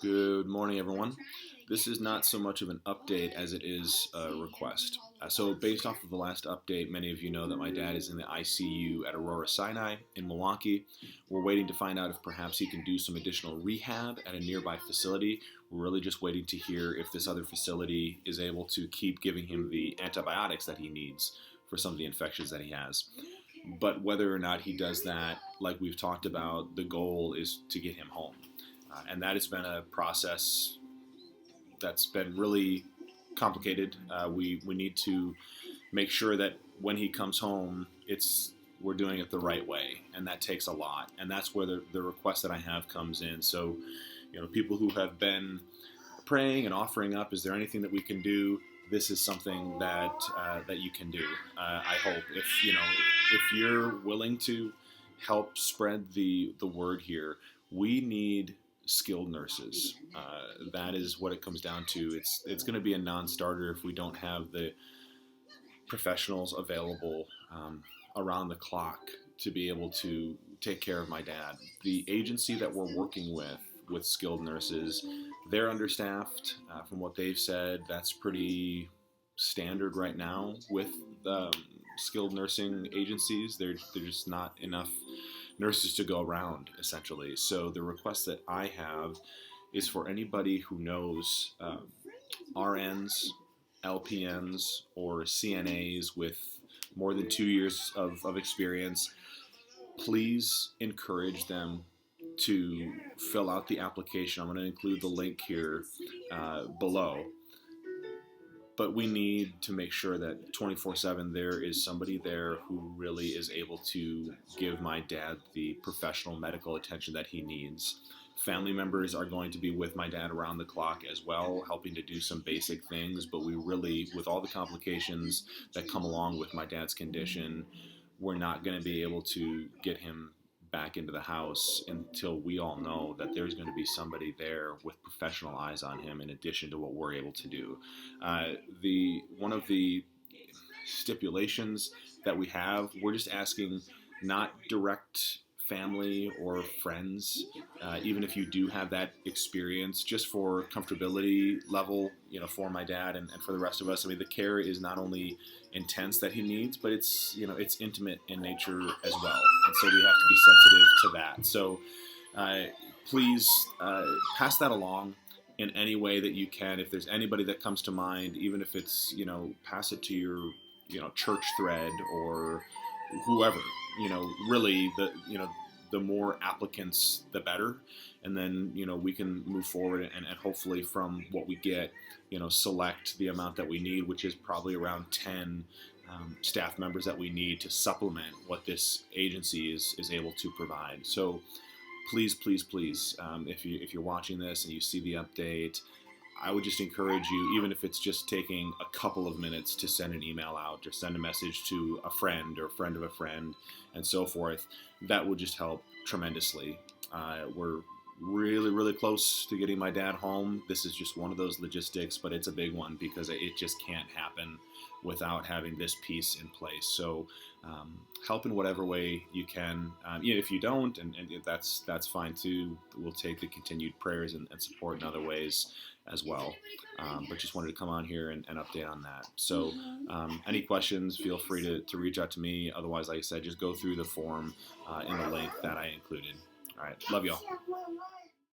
Good morning, everyone. This is not so much of an update as it is a request. So, based off of the last update, many of you know that my dad is in the ICU at Aurora Sinai in Milwaukee. We're waiting to find out if perhaps he can do some additional rehab at a nearby facility. We're really just waiting to hear if this other facility is able to keep giving him the antibiotics that he needs for some of the infections that he has. But whether or not he does that, like we've talked about, the goal is to get him home. And that has been a process that's been really complicated. We need to make sure that when he comes home, we're doing it the right way, and that takes a lot. And that's where the request that I have comes in. So, people who have been praying and offering up, is there anything that we can do? This is something that you can do. I hope if you're willing to help spread the word here, we need skilled nurses. That is what it comes down to. It's going to be a non-starter if we don't have the professionals available around the clock to be able to take care of my dad. The agency that we're working with skilled nurses, they're understaffed. From what they've said, that's pretty standard right now with skilled nursing agencies. There's just not enough nurses to go around, essentially. So the request that I have is for anybody who knows RNs, LPNs, or CNAs with more than 2 years of experience. Please encourage them to fill out the application. I'm going to include the link here below. But we need to make sure that 24/7 there is somebody there who really is able to give my dad the professional medical attention that he needs. Family members are going to be with my dad around the clock as well, helping to do some basic things. But we really, with all the complications that come along with my dad's condition, we're not going to be able to get him back into the house until we all know that there's going to be somebody there with professional eyes on him in addition to what we're able to do. The one of the stipulations that we have, we're just asking not direct family or friends, even if you do have that experience, just for comfortability level, for my dad and for the rest of us. I mean, the care is not only intense that he needs, but it's intimate in nature as well, and so we have to be sensitive to that. So please pass that along in any way that you can. If there's anybody that comes to mind, even if it's pass it to your church thread or whoever. Really the more applicants the better, and then we can move forward and hopefully from what we get select the amount that we need, which is probably around 10 staff members that we need to supplement what this agency is able to provide. So please, if you're watching this and you see the update, I would just encourage you, even if it's just taking a couple of minutes, to send an email out or send a message to a friend or a friend of a friend and so forth. That would just help tremendously. We're really close to getting my dad home. This is just one of those logistics, but it's a big one because it just can't happen without having this piece in place. So help in whatever way you can. If you don't, and that's fine too. We'll take the continued prayers and support in other ways as well. But just wanted to come on here and update on that. So any questions, feel free to reach out to me. Otherwise, like I said, just go through the form in the link that I included. All right. Love y'all.